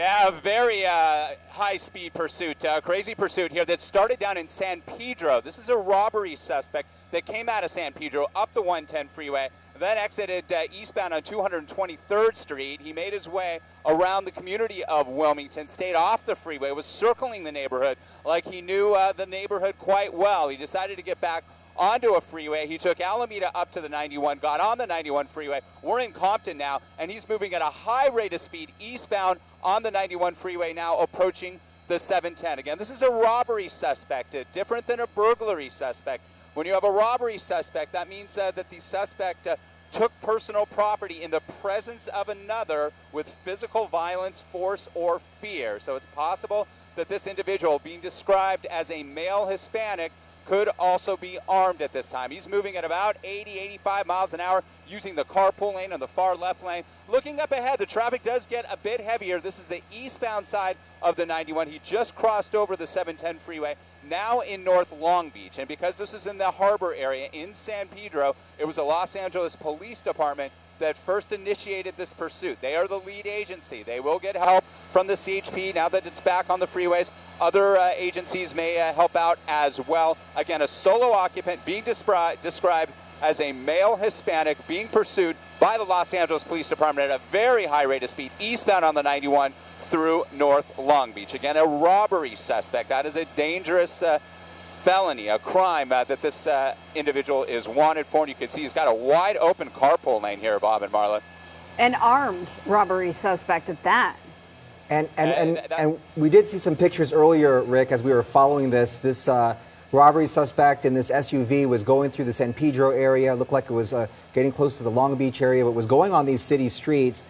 Yeah, a very high-speed pursuit, crazy pursuit here that started down in San Pedro. This is a robbery suspect that came out of San Pedro up the 110 freeway, then exited eastbound on 223rd Street. He made his way around the community of Wilmington, stayed off the freeway, was circling the neighborhood like he knew the neighborhood quite well. He decided to get back onto a freeway. He took Alameda up to the 91, got on the 91 freeway. We're in Compton now, and he's moving at a high rate of speed eastbound on the 91 freeway now, approaching the 710. Again, this is a robbery suspect, different than a burglary suspect. When you have a robbery suspect, that means that the suspect took personal property in the presence of another with physical violence, force, or fear. So it's possible that this individual, being described as a male Hispanic, could also be armed at this time. He's moving at about 80, 85 miles an hour using the carpool lane on the far left lane. Looking up ahead, the traffic does get a bit heavier. This is the eastbound side of the 91. He just crossed over the 710 freeway, now in North Long Beach. And because this is in the harbor area in San Pedro, it was the Los Angeles Police Department that first initiated this pursuit. They are the lead agency. They will get help from the CHP now that it's back on the freeways. Other agencies may help out as well. Again, a solo occupant being described as a male Hispanic being pursued by the Los Angeles Police Department at a very high rate of speed eastbound on the 91 through North Long Beach. Again, a robbery suspect. That is a dangerous felony, a crime that this individual is wanted for. And you can see he's got a wide open carpool lane here, Bob and Marla. An armed robbery suspect at that. And we did see some pictures earlier, Rick, as we were following this. This robbery suspect in this SUV was going through the San Pedro area. It looked like it was getting close to the Long Beach area, but was going on these city streets,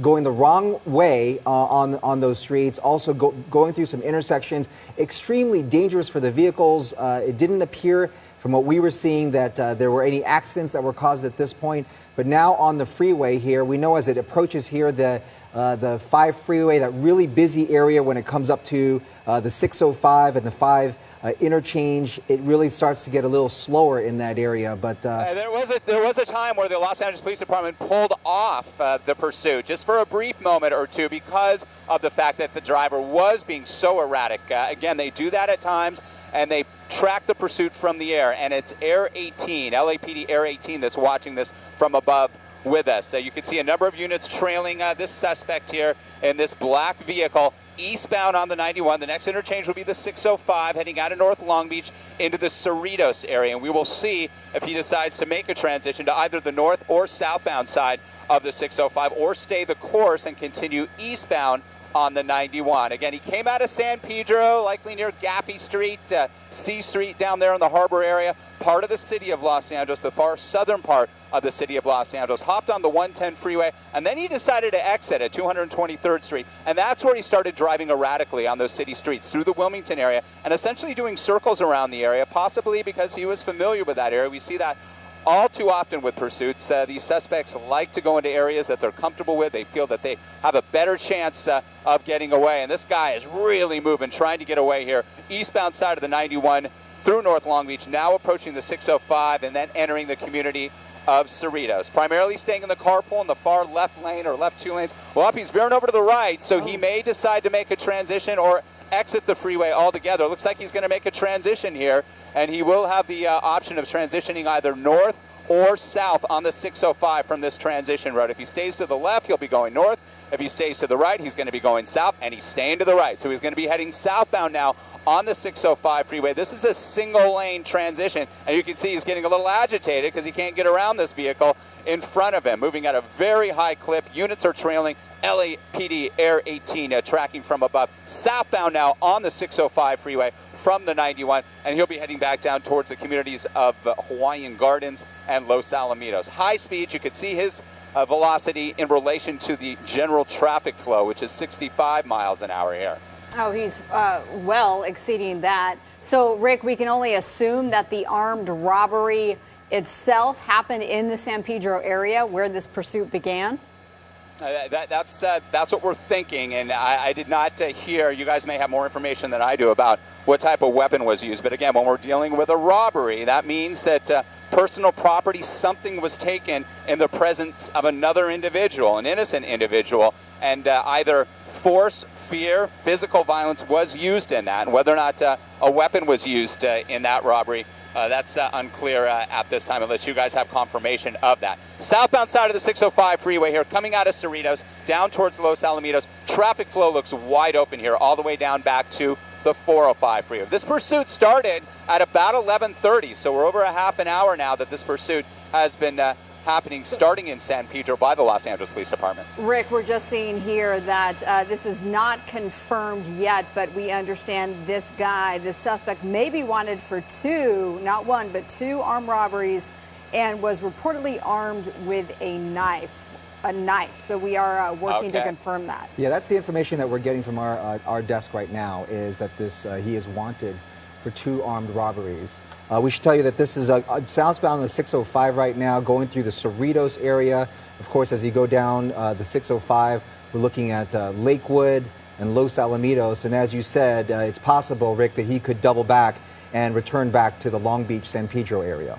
going the wrong way on those streets, also going through some intersections. Extremely dangerous for the vehicles. It didn't appear from what we were seeing that there were any accidents that were caused at this point. But now on the freeway here, we know as it approaches here the 5 freeway, that really busy area when it comes up to the 605 and the 5 interchange, it really starts to get a little slower in that area. But there was a time where the Los Angeles Police Department pulled off the pursuit just for a brief moment or two because of the fact that the driver was being so erratic. Again, they do that at times, and they track the pursuit from the air, and it's Air 18, LAPD Air 18 that's watching this from above with us. So you can see a number of units trailing this suspect here in this black vehicle eastbound on the 91. The next interchange will be the 605 heading out of North Long Beach into the Cerritos area. And we will see if he decides to make a transition to either the north or southbound side of the 605 or stay the course and continue eastbound on the 91. Again, he came out of San Pedro, likely near Gaffey Street, C Street down there in the harbor area, part of the city of Los Angeles, the far southern part of the city of Los Angeles, hopped on the 110 freeway, and then he decided to exit at 223rd Street, and that's where he started driving erratically on those city streets through the Wilmington area and essentially doing circles around the area, possibly because he was familiar with that area. We see that all too often with pursuits. These suspects like to go into areas that they're comfortable with. They feel that they have a better chance of getting away, and this guy is really moving, trying to get away here. Eastbound side of the 91 through North Long Beach, now approaching the 605 and then entering the community of Cerritos. Primarily staying in the carpool in the far left lane or left 2 lanes. Well, if he's veering over to the right, so he may decide to make a transition or exit the freeway altogether. Looks like he's going to make a transition here, and he will have the option of transitioning either north or south on the 605 from this transition road. If he stays to the left, he'll be going north. If he stays to the right, he's going to be going south, and he's staying to the right. So he's going to be heading southbound now on the 605 freeway. This is a single-lane transition, and you can see he's getting a little agitated because he can't get around this vehicle in front of him, moving at a very high clip. Units are trailing. LAPD Air 18 tracking from above. Southbound now on the 605 freeway from the 91, and he'll be heading back down towards the communities of Hawaiian Gardens and Los Alamitos. High speed, you can see his velocity in relation to the general traffic flow, which is 65 miles an hour here. Oh, he's well exceeding that. So, Rick, we can only assume that the armed robbery itself happened in the San Pedro area where this pursuit began? That's what we're thinking, and I did not hear. You guys may have more information than I do about what type of weapon was used. But again, when we're dealing with a robbery, that means that personal property, something was taken in the presence of another individual, an innocent individual, and either force, fear, physical violence was used in that. And whether or not a weapon was used in that robbery, that's unclear at this time, unless you guys have confirmation of that. Southbound side of the 605 freeway here, coming out of Cerritos, down towards Los Alamitos. Traffic flow looks wide open here, all the way down back to the 405 freeway. This pursuit started at about 11:30, so we're over a half an hour now that this pursuit has been happening, starting in San Pedro by the Los Angeles Police Department. Rick, we're just seeing here that this is not confirmed yet, but we understand this guy, this suspect, may be wanted for two, not one, but two armed robberies, and was reportedly armed with a knife. So we are working to confirm that. Yeah, that's the information that we're getting from our desk right now, is that this he is wanted for two armed robberies. We should tell you that this is southbound on the 605 right now, going through the Cerritos area. Of course, as you go down the 605, we're looking at Lakewood and Los Alamitos. And as you said, it's possible, Rick, that he could double back and return back to the Long Beach, San Pedro area.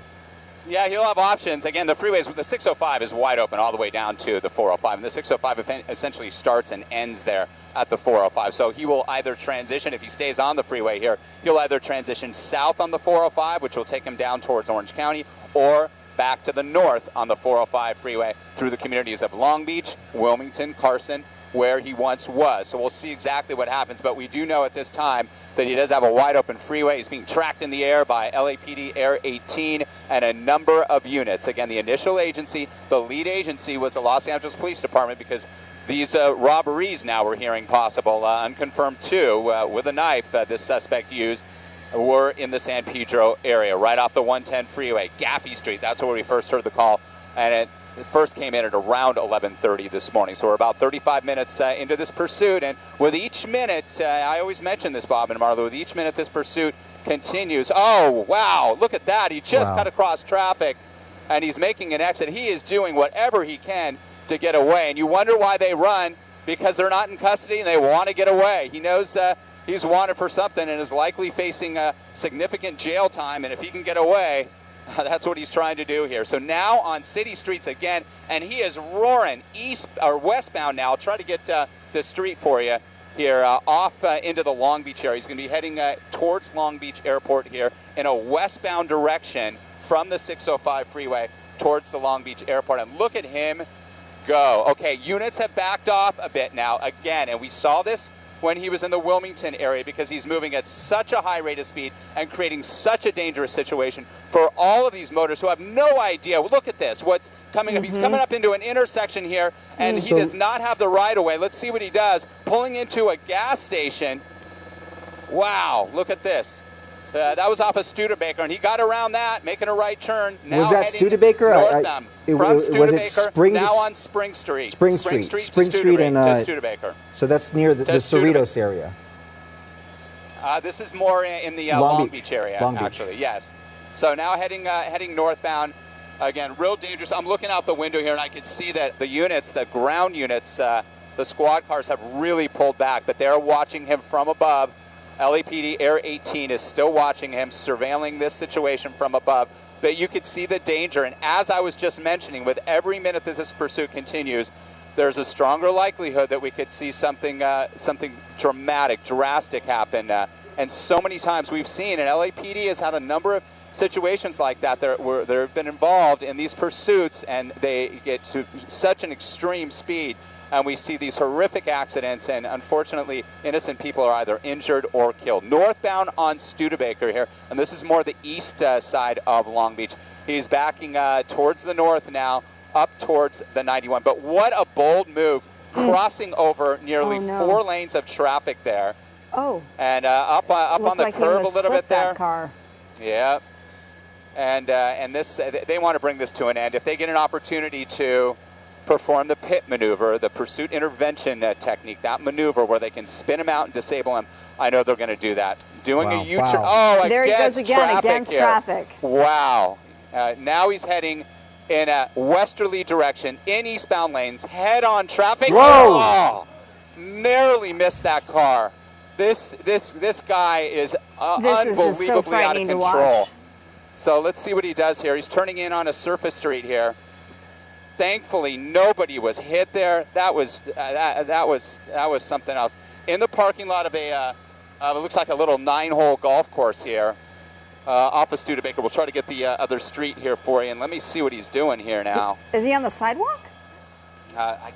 Yeah, he'll have options. Again, the freeways, the 605 is wide open all the way down to the 405. And the 605 essentially starts and ends there at the 405. So he will either transition, if he stays on the freeway here, he'll either transition south on the 405, which will take him down towards Orange County, or back to the north on the 405 freeway through the communities of Long Beach, Wilmington, Carson, where he once was. So we'll see exactly what happens, but we do know at this time that he does have a wide open freeway. He's being tracked in the air by LAPD Air 18 and a number of units. Again, the initial agency, the lead agency, was the Los Angeles Police Department, because these robberies now we're hearing possible, unconfirmed two, with a knife this suspect used, were in the San Pedro area, right off the 110 freeway, Gaffey Street. That's where we first heard the call, and it first came in at around 11:30 this morning. So we're about 35 minutes into this pursuit, and with each minute, I always mention this, Bob and Marla, with each minute this pursuit continues. Oh, wow, look at that. He just cut across traffic, and he's making an exit. He is doing whatever he can to get away, and you wonder why they run, because they're not in custody and they want to get away. He knows he's wanted for something and is likely facing significant jail time, and if he can get away, that's what he's trying to do here. So now on city streets again, and he is roaring east or westbound now. I'll try to get the street for you here, off into the Long Beach area. He's going to be heading towards Long Beach Airport here in a westbound direction from the 605 freeway towards the Long Beach Airport. And look at him go. Okay, units have backed off a bit now again, and we saw this when he was in the Wilmington area, because he's moving at such a high rate of speed and creating such a dangerous situation for all of these motorists who have no idea. Look at this, what's coming up. He's coming up into an intersection here, and he does not have the right-of-way. Let's see what he does. Pulling into a gas station. Wow, look at this. That was off of Studebaker, and he got around that, making a right turn. Now was that Studebaker? From Studebaker, now on Spring Street. Spring Street to Studebaker. So that's near the Cerritos area. This is more in the Long Beach area, actually. Yes. So now heading northbound. Again, real dangerous. I'm looking out the window here, and I can see that the units, the ground units, the squad cars have really pulled back, but they're watching him from above. LAPD Air 18 is still watching him, surveilling this situation from above. But you could see the danger, and as I was just mentioning, with every minute that this pursuit continues, there's a stronger likelihood that we could see something drastic happen. And so many times we've seen, and LAPD has had a number of situations like that that have been involved in these pursuits, and they get to such an extreme speed. And we see these horrific accidents, and unfortunately, innocent people are either injured or killed. Northbound on Studebaker here, and this is more the east side of Long Beach. He's backing towards the north now, up towards the 91. But what a bold move, crossing over nearly 4 lanes of traffic there. Oh. And up on the curb a little bit there. Car. Yeah. And this, they want to bring this to an end. If they get an opportunity to perform the pit maneuver, the pursuit intervention technique, that maneuver where they can spin him out and disable him, I know they're going to do that. Doing a U-turn. Wow. Oh, there he goes again, against traffic. Wow. Now he's heading in a westerly direction in eastbound lanes, head-on traffic. Whoa! Oh, narrowly missed that car. This guy is unbelievably out of control. So let's see what he does here. He's turning in on a surface street here. Thankfully, nobody was hit there. That was something else. In the parking lot of a, it looks like a little 9-hole golf course here, off of Studebaker. We'll try to get the other street here for you, and let me see what he's doing here now. Is he on the sidewalk?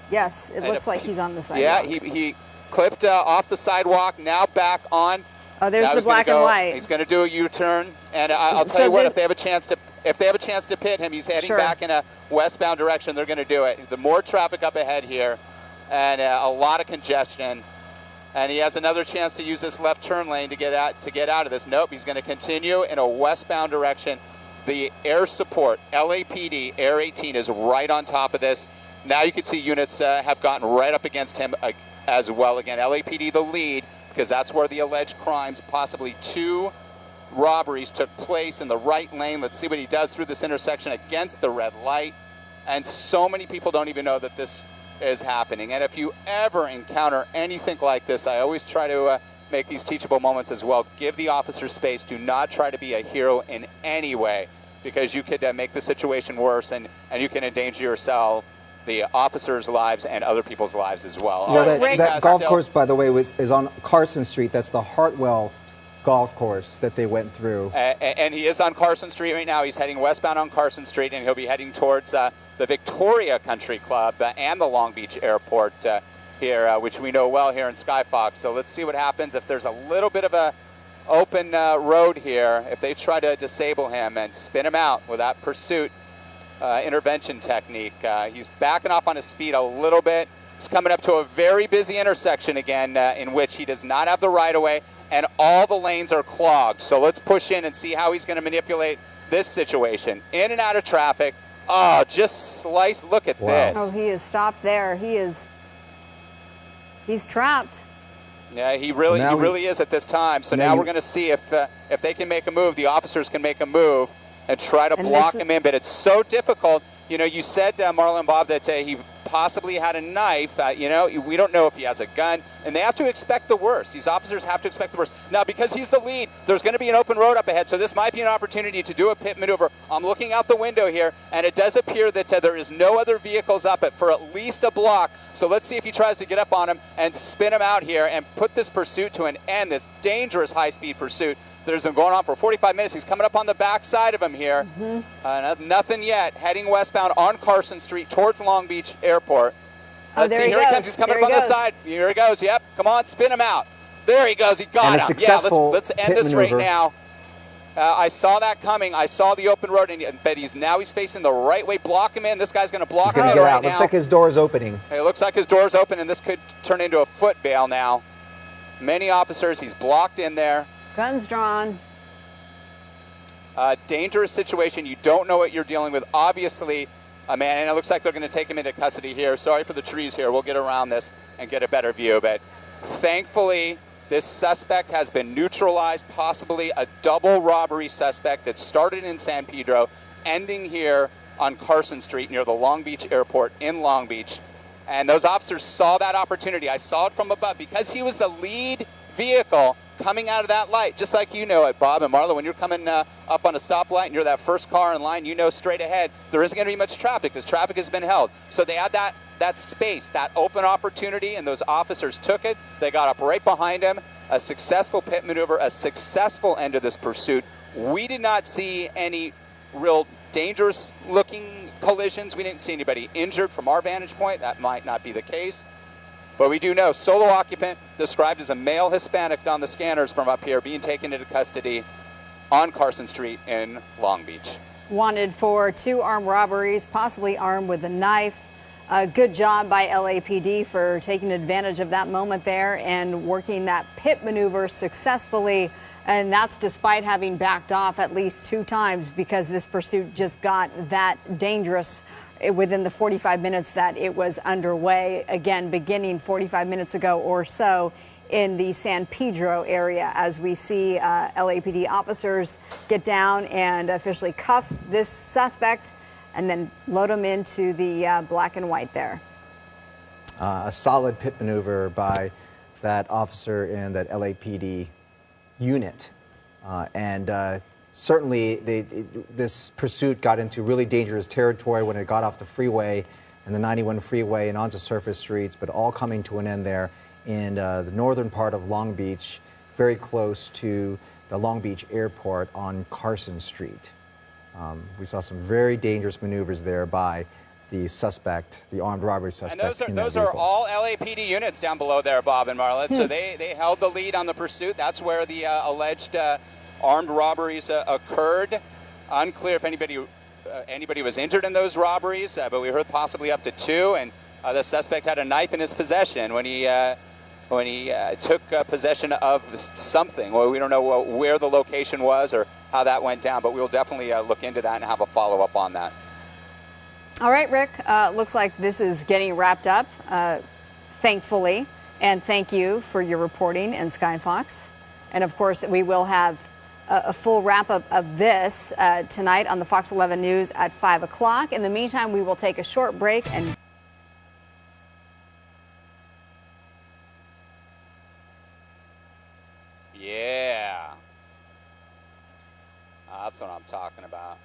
Yes, it looks like he's on the sidewalk. Yeah, he clipped off the sidewalk, now back on. Oh, there's the black and white. He's going to do a U-turn, and I'll tell you what, if they have a chance to pit him, he's heading back in a westbound direction. They're going to do it. The more traffic up ahead here, and a lot of congestion, and he has another chance to use this left turn lane to get out of this. Nope, he's going to continue in a westbound direction. The air support, LAPD Air 18, is right on top of this. Now you can see units have gotten right up against him as well. Again, LAPD the lead, because that's where the alleged crimes, possibly 2 robberies, took place in the right lane. Let's see what he does through this intersection against the red light. And so many people don't even know that this is happening. And if you ever encounter anything like this, I always try to make these teachable moments as well. Give the officer space. Do not try to be a hero in any way, because you could make the situation worse, and you can endanger yourself, the officers' lives, and other people's lives as well. So that golf course, by the way, is on Carson Street. That's the Hartwell golf course that they went through. And he is on Carson Street right now. He's heading westbound on Carson Street, and he'll be heading towards the Victoria Country Club and the Long Beach Airport here, which we know well here in Skyfox. So let's see what happens if there's a little bit of a open road here, if they try to disable him and spin him out with that pursuit intervention technique. He's backing off on his speed a little bit. He's coming up to a very busy intersection again, in which he does not have the right-of-way, and all the lanes are clogged. So let's push in and see how he's going to manipulate this situation. In and out of traffic. Oh, just slice. Look at this. Oh, he is stopped there. He's trapped. Yeah, he really is at this time. So now we're going to see if they can make a move. The officers can make a move and try to block him in, but it's so difficult. You know, you said, Marlon Bob, that he possibly had a knife. You know, we don't know if he has a gun, and they have to expect the worst. These officers have to expect the worst. Now, because he's the lead, there's going to be an open road up ahead, so this might be an opportunity to do a pit maneuver. I'm looking out the window here, and it does appear that there is no other vehicles up for at least a block. So let's see if he tries to get up on him and spin him out here and put this pursuit to an end, this dangerous high-speed pursuit that has been going on for 45 minutes. He's coming up on the back side of him here. Nothing yet. Heading westbound on Carson Street towards Long Beach Airport. Let's see. Here he comes. He's coming up on the side. Here he goes. Yep. Come on. Spin him out. There he goes. He got him. Yeah, let's end this right now. I saw that coming. I saw the open road, but he's facing the right way. Block him in. This guy's going to block him in right now. Looks like his door's opening. It looks like his door's open, and this could turn into a foot bail now. Many officers. He's blocked in there. Guns drawn. Dangerous situation. You don't know what you're dealing with. Obviously, man, and it looks like they're going to take him into custody here. Sorry for the trees here. We'll get around this and get a better view. But thankfully, this suspect has been neutralized, possibly a double robbery suspect that started in San Pedro, ending here on Carson Street near the Long Beach Airport in Long Beach. And those officers saw that opportunity. I saw it from above. Because he was the lead vehicle coming out of that light, just like you know it, Bob and Marla, when you're coming up on a stoplight and you're that first car in line, you know straight ahead there isn't going to be much traffic because traffic has been held. So they had that space, that open opportunity, and those officers took it. They got up right behind him. A successful pit maneuver, a successful end of this pursuit. We did not see any real dangerous looking collisions. We didn't see anybody injured from our vantage point. That might not be the case. But we do know solo occupant described as a male Hispanic on the scanners from up here being taken into custody on Carson Street in Long Beach. Wanted for 2 armed robberies, possibly armed with a knife. Good job by LAPD for taking advantage of that moment there and working that pit maneuver successfully. And that's despite having backed off at least 2 times because this pursuit just got that dangerous within the 45 minutes that it was underway, again, beginning 45 minutes ago or so in the San Pedro area, as we see LAPD officers get down and officially cuff this suspect and then load him into the black and white there. A solid pit maneuver by that officer in that LAPD unit. certainly this pursuit got into really dangerous territory when it got off the freeway and the 91 freeway and onto surface streets, but all coming to an end there in the northern part of Long Beach, very close to the Long Beach Airport on Carson Street. We saw some very dangerous maneuvers there by the suspect, the armed robbery suspect. And those are all LAPD units down below there, Bob and Marla. So they held the lead on the pursuit. That's where the alleged armed robberies occurred. Unclear if anybody was injured in those robberies, but we heard possibly up to 2. And the suspect had a knife in his possession when he took possession of something. Well, we don't know where the location was or how that went down, but we'll definitely look into that and have a follow-up on that. All right, Rick, looks like this is getting wrapped up, thankfully, and thank you for your reporting in Sky Fox. And of course, we will have a full wrap-up of this tonight on the Fox 11 News at 5 o'clock. In the meantime, we will take a short break and... Yeah. That's what I'm talking about.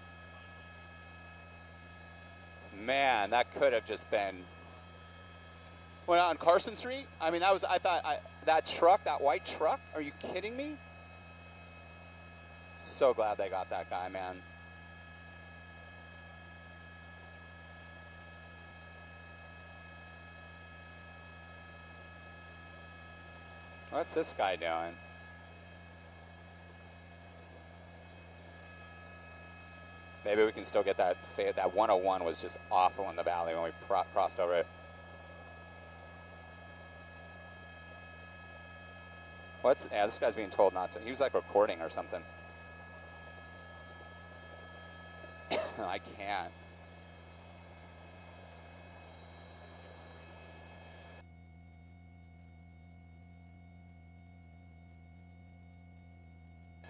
Man, that could have just been... Well, on Carson Street? I mean, that was, that truck, that white truck, are you kidding me? So glad they got that guy, man. What's this guy doing? Maybe we can still get that. That 101 was just awful in the valley when we crossed over it. Yeah, this guy's being told not to. He was like recording or something. I can't.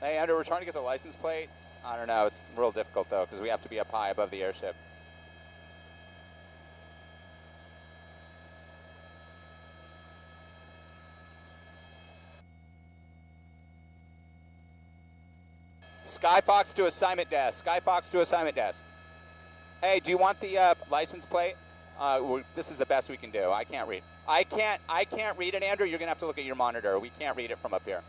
Hey, Andrew, we're trying to get the license plate. I don't know. It's real difficult, though, because we have to be up high above the airship. Sky Fox to assignment desk. Sky Fox to assignment desk. Hey, do you want the license plate? This is the best we can do. I can't read. I can't read it, Andrew. You're going to have to look at your monitor. We can't read it from up here.